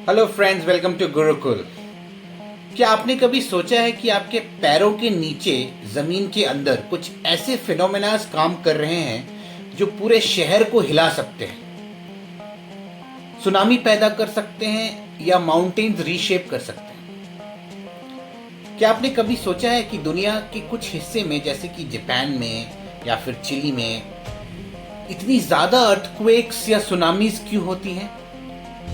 Hello friends, welcome to Gurukul. क्या आपने कभी सोचा है कि आपके पैरों के नीचे जमीन के अंदर कुछ ऐसे फिनोमेनास काम कर रहे हैं जो पूरे शहर को हिला सकते हैं, सुनामी पैदा कर सकते हैं या माउंटेन्स रीशेप कर सकते हैं। क्या आपने कभी सोचा है कि दुनिया के कुछ हिस्से में, जैसे कि जापान में या फिर चिली में, इतनी ज्यादा अर्थक्वेक्स या सुनामीज क्यों होती हैं?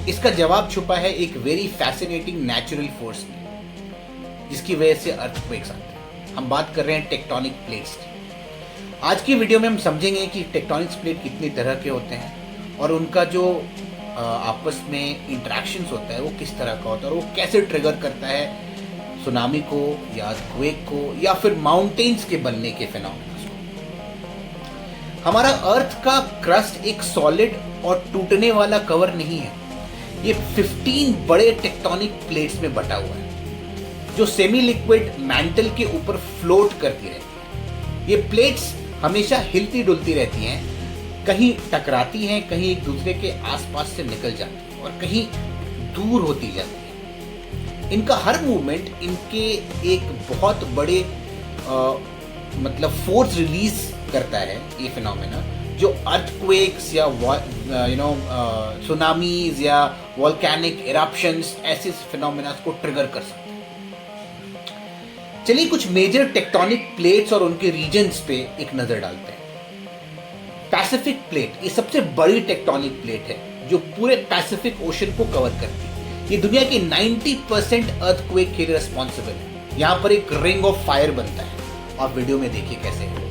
इसका जवाब छुपा है एक वेरी फैसिनेटिंग नेचुरल फोर्स में, जिसकी वजह से अर्थक्वेक्स आते हैं। हम बात कर रहे हैं टेक्टोनिक प्लेट्स की। आज की वीडियो में हम समझेंगे कि टेक्टोनिक प्लेट कितनी तरह के होते हैं और उनका जो आपस में इंटरेक्शंस होता है वो किस तरह का होता है और वो कैसे ट्रिगर करता है सुनामी को या अर्थक्वेक को या फिर माउंटेन्स के बनने के फिनोमेना को। हमारा अर्थ का क्रस्ट एक सॉलिड और टूटने वाला कवर नहीं है। ये 15 बड़े टेक्टोनिक प्लेट्स में बटा हुआ है जो सेमी लिक्विड मैंटल के ऊपर फ्लोट करती रहती है। ये प्लेट्स हमेशा हिलती डुलती रहती हैं, कहीं टकराती हैं, कहीं एक दूसरे के आसपास से निकल जाती हैं और कहीं दूर होती जाती हैं। इनका हर मूवमेंट इनके एक बहुत बड़े फोर्स रिलीज करता है। ये फिनोमेना जो अर्थक्वेक्स या सुनामीज या वोल्केनिक इरप्शंस, ऐसे फिनोमेना को ट्रिगर कर सकते हैं। चलिए कुछ मेजर टेक्टोनिक प्लेट्स और उनके रीजन्स पे एक नजर डालते हैं। पैसिफिक प्लेट ये सबसे बड़ी टेक्टोनिक प्लेट है जो पूरे पैसिफिक ओशन को कवर करती है। ये दुनिया के 90% अर्थक्वेक के लिए रिस्पॉन्सिबल है। यहाँ पर एक रिंग ऑफ फायर बनता है, आप वीडियो में देखिए कैसे है।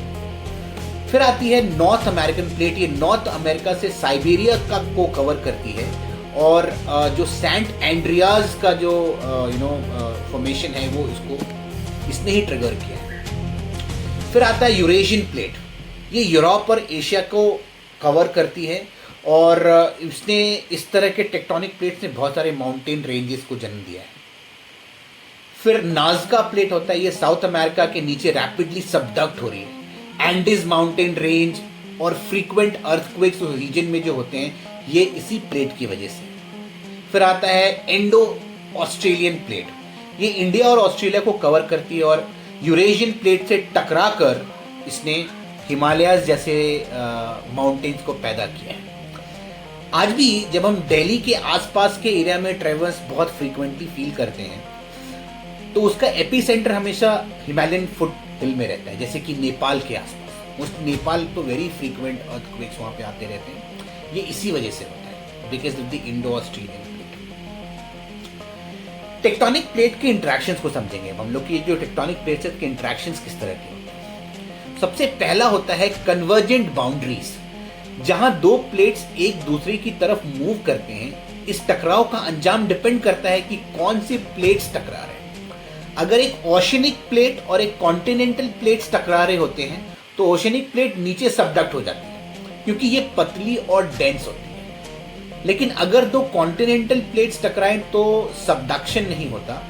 फिर आती है नॉर्थ अमेरिकन प्लेट। ये नॉर्थ अमेरिका से साइबेरिया का को कवर करती है और जो सेंट एंड्रियाज का जो फॉर्मेशन है वो इसने ही ट्रिगर किया है। फिर आता है यूरेशियन प्लेट। ये यूरोप और एशिया को कवर करती है और इसने इस तरह के टेक्टोनिक प्लेट्स ने बहुत सारे माउंटेन रेंजेस को जन्म दिया है। फिर नाज़का प्लेट होता है। ये साउथ अमेरिका के नीचे रैपिडली सबडक्ट हो रही है। एंडीज माउंटेन रेंज और फ्रीक्वेंट अर्थक्वेक्स रीजन में जो होते हैं ये इसी प्लेट की वजह से। फिर आता है इंडो ऑस्ट्रेलियन प्लेट। ये इंडिया और ऑस्ट्रेलिया को कवर करती है और यूरेशियन प्लेट से टकराकर इसने हिमालयाज जैसे माउंटेन्स को पैदा किया है। आज भी जब हम दिल्ली के आसपास के एरिया में ट्रेवर्स बहुत फ्रीक्वेंटली फील करते हैं तो उसका एपिसेंटर हमेशा हिमालयन फुट हिल में रहता है, जैसे कि नेपाल के आसपास। नेपाल तो वेरी फ्रीक्वेंट अर्थक्वेक्स वहाँ पे आते रहते हैं। ये इसी वजह से होता है, because of the Indo Australian plate. Tectonic plate के इंटरेक्शंस को समझेंगे हम लोग कि जो टेक्टोनिक प्लेट्स के इंटरेक्शंस किस तरह के होते हैं। सबसे पहला होता है कन्वर्जेंट बाउंड्रीज, जहां दो प्लेट्स एक दूसरे की तरफ मूव करते हैं। इस टकराव का अंजाम डिपेंड करता है कि कौन से प्लेट्स टकरा रहे हैं। अगर एक ओशनिक प्लेट और एक कॉन्टिनेंटल प्लेट्स टकरा रहे होते हैं तो ओशनिक प्लेट नीचे सबडक्ट हो जाती है क्योंकि ये पतली और डेंस होती है। लेकिन अगर दो कॉन्टिनेंटल प्लेट्स टकराएं तो सबडक्शन नहीं होता।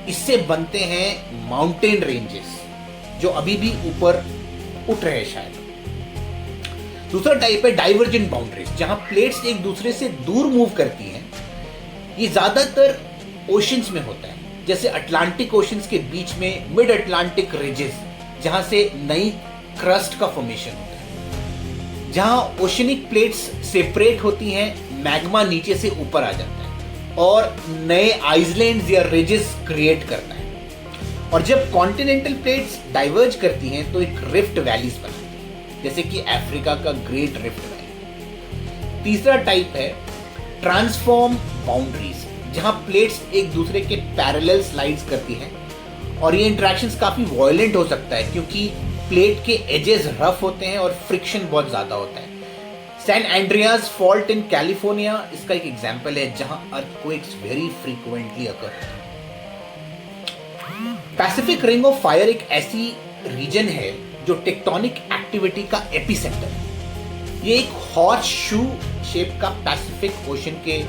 इससे बनते हैं माउंटेन रेंजेस जो अभी भी ऊपर उठ रहे हैं शायद। दूसरा टाइप है डाइवर्जेंट बाउंड्रीज, जहां प्लेट्स एक दूसरे से दूर मूव करती हैं। ये ज्यादातर ओशंस में होता है, जैसे अटलांटिक ओशंस के बीच में मिड अटलांटिक रिजेस, जहां से नई क्रस्ट का फॉर्मेशन होता है। जहां ओशनिक प्लेट्स सेपरेट होती हैं, मैग्मा नीचे से ऊपर आ जाता है और नए आइसलैंड्स या रिजेस क्रिएट करता है। और जब कॉन्टिनेंटल प्लेट्स डाइवर्ज करती हैं तो एक रिफ्ट वैलीज बनाती है, जैसे कि अफ्रीका का ग्रेट रिफ्ट वैली। तीसरा टाइप है ट्रांसफॉर्म बाउंड्रीज, जहां प्लेट्स एक दूसरे के पैरेलल स्लाइड्स करती हैं और ये इंटरेक्शंस काफी वायलेंट हो सकता है क्योंकि प्लेट के एजेस रफ होते हैं और फ्रिक्शन बहुत ज्यादा होता है। San Andreas fault in California इसका एक एग्जांपल है, जहां अर्थक्वेक्स वेरी फ्रीक्वेंटली अकर होते हैं। पैसिफिक रिंग ऑफ फायर एक ऐसी रीजन है जो टेक्टोनिक एक्टिविटी का एपिसेंटर है। ये एक हॉर्स शू शेप का पैसिफिक ओशन के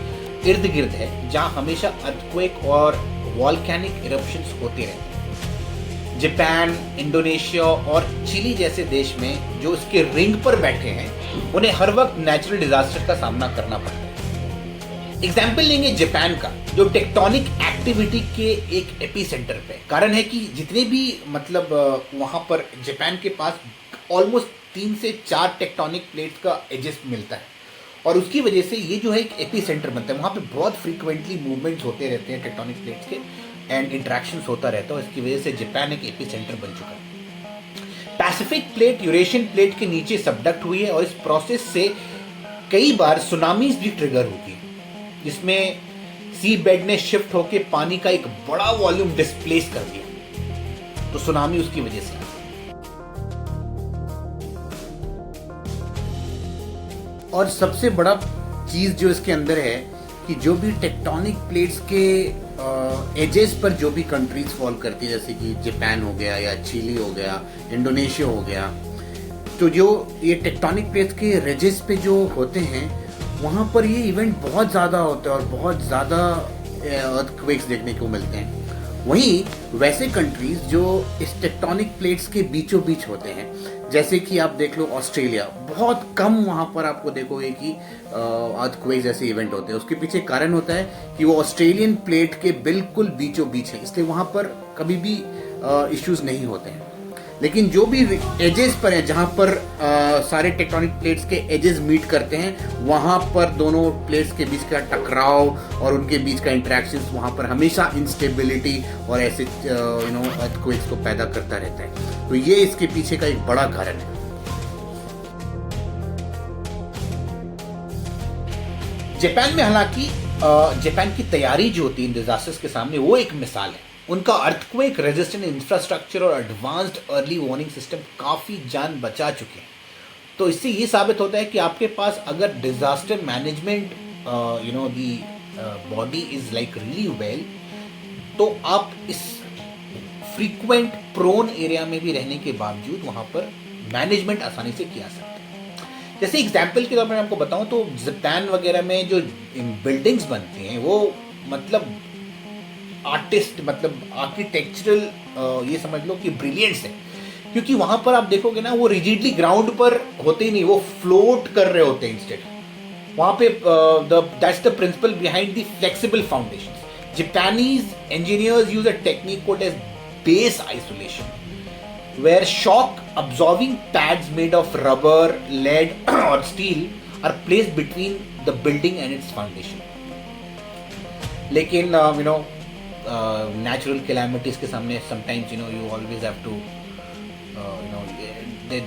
इर्द गिर्द है, जहां हमेशा अर्थक्वेक और वोल्केनिक इरप्शंस होते रहते हैं। जापान, इंडोनेशिया और चिली जैसे देश में जो इसके रिंग पर बैठे हैं उन्हें हर वक्त नेचुरल डिजास्टर का सामना करना पड़ता है। एग्जाम्पल लेंगे जापान का, जो टेक्टोनिक एक्टिविटी के एक एपी सेंटर पे। कारण है कि जितने भी मतलब वहाँ पर जापान के पास ऑलमोस्ट 3 से 4 टेक्टोनिक प्लेट्स का एजेस मिलता है, और उसकी वजह से ये जो है एक एपी सेंटर बनता है। वहाँ पे बहुत फ्रीक्वेंटली मूवमेंट्स होते रहते हैं टेक्टोनिक प्लेट्स के, एंड इंट्रैक्शंस होता रहता है, और इसकी वजह से जापान एक एपी सेंटर बन चुका है। पैसिफिक प्लेट यूरेशियन प्लेट के नीचे सबडक्ट हुई है, और इस प्रोसेस से कई बार सुनामीज भी ट्रिगर होगी, जिसमें सी बेड ने शिफ्ट होकर पानी का एक बड़ा वॉल्यूम डिस्प्लेस कर दिया, तो सुनामी उसकी वजह से। और सबसे बड़ा चीज जो इसके अंदर है कि जो भी टेक्टोनिक प्लेट्स के एजेस पर जो भी कंट्रीज फॉल करती है, जैसे कि जापान हो गया या चिली हो गया, इंडोनेशिया हो गया, तो जो ये टेक्टोनिक प्लेट्स के एजेस पे जो होते हैं वहाँ पर ये इवेंट बहुत ज़्यादा होता है और बहुत ज़्यादा अर्थक्वेक्स देखने को मिलते हैं। वहीं वैसे कंट्रीज जो इस टेक्टोनिक प्लेट्स के बीचों बीच होते हैं, जैसे कि आप देख लो ऑस्ट्रेलिया, बहुत कम वहाँ पर आपको देखोगे कि अर्थक्वेक जैसे इवेंट होते हैं। उसके पीछे कारण होता है कि वो ऑस्ट्रेलियन प्लेट के बिल्कुल बीचों बीच है, इसलिए वहाँ पर कभी भी इश्यूज नहीं होते हैं। लेकिन जो भी एजेस पर है, जहाँ पर सारे टेक्टोनिक प्लेट्स के एजेस मीट करते हैं, वहाँ पर दोनों प्लेट्स के बीच का टकराव और उनके बीच का इंटरेक्शंस वहाँ पर हमेशा इंस्टेबिलिटी और ऐसे अर्थक्वेक्स को पैदा करता रहता है। तो ये इसके पीछे का एक बड़ा कारण है। जापान में हालांकि जापान की तैयारी जो होती है इन डिजास्टर्स के सामने, वो एक मिसाल है। उनका अर्थक्वेक रेजिस्टेंट इंफ्रास्ट्रक्चर और एडवांस्ड अर्ली वार्निंग सिस्टम काफ़ी जान बचा चुके हैं। तो इससे ये साबित होता है कि आपके पास अगर disaster management the body is like really well, तो आप इस फ्रीक्वेंट प्रोन एरिया में भी रहने के बावजूद वहाँ पर मैनेजमेंट आसानी से किया सकते हैं। जैसे एग्जाम्पल के तौर पर मैं आपको बताऊँ तो जापान वगैरह में जो बिल्डिंग्स बनती हैं वो मतलब आर्टिस्ट, मतलब आर्किटेक्चरल ये समझ लो कि ब्रिलियंट्स है, क्योंकि वहां पर आप देखोगे ना वो रिजिडली ग्राउंड पर होते ही नहीं, वो फ्लोट कर रहे होते हैं इंस्टेड। वहां पे that's the principle behind the flexible foundations. Japanese engineers use a technique called as base isolation, where shock absorbing pads made of rubber, lead or steel are placed between the building and its foundation. लेकिन natural calamities के सामने sometimes you always have to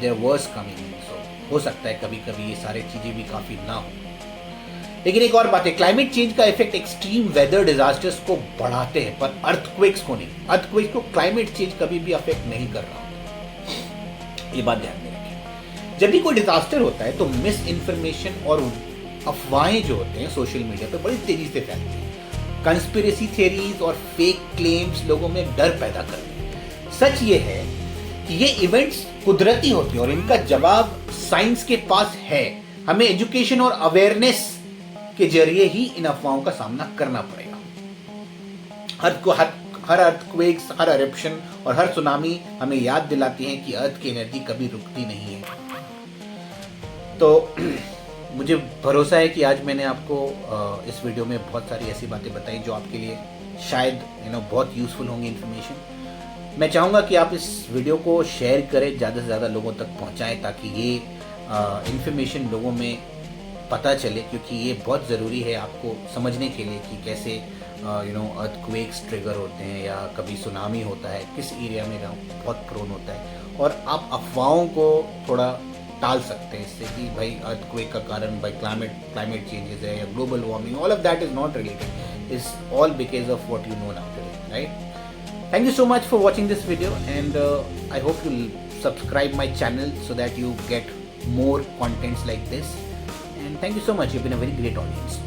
there worse coming in, so हो सकता है कभी कभी ये सारी चीजें भी काफी ना हो। लेकिन एक और बात है, क्लाइमेट चेंज का इफेक्ट एक्सट्रीम वेदर डिजास्टर्स को बढ़ाते हैं पर अर्थक्वेक्स को नहीं। अर्थक्वेक्स को क्लाइमेट चेंज कभी भी अफेक्ट नहीं कर रहा, ये बात ध्यान में रखें। जब भी कोई डिजास्टर होता है तो मिस इन्फॉर्मेशन और अफवाहें जो होते हैं सोशल मीडिया पे बड़ी तेजी से फैलती हैं। कंस्पिरेसी थियरीज और फेक क्लेम्स लोगों में डर पैदा करते हैं। सच ये है कि ये इवेंट्स कुदरती होते हैं और इनका जवाब साइंस के पास है। हमें एजुकेशन और अवेयरनेस के जरिए ही इन अफवाहों का सामना करना पड़ेगा। हर अर्थक्वेक्स, हर एरप्शन और हर सुनामी हमें याद दिलाती है कि अर्थ की एनर्जी कभी रुकती नहीं है। तो मुझे भरोसा है कि आज मैंने आपको इस वीडियो में बहुत सारी ऐसी बातें बताई जो आपके लिए शायद बहुत यूजफुल होंगी इन्फॉर्मेशन। मैं चाहूँगा कि आप इस वीडियो को शेयर करें, ज़्यादा से ज़्यादा लोगों तक पहुँचाएं ताकि ये इन्फॉर्मेशन लोगों में पता चले, क्योंकि ये बहुत ज़रूरी है आपको समझने के लिए कि कैसे अर्थक्वेक्स ट्रिगर होते हैं या कभी सुनामी होता है, किस एरिया में बहुत प्रोन होता है। और आप अफवाहों को थोड़ा टाल सकते हैं इससे कि भाई अर्थक्वेक का कारण भाई क्लाइमेट चेंजेस है या global warming, all of that is not related, is all because of what you know now today, right? Thank you so much for watching this video, and I hope you'll subscribe my channel so that you get more contents like this. And thank you so much. You've been a very great audience.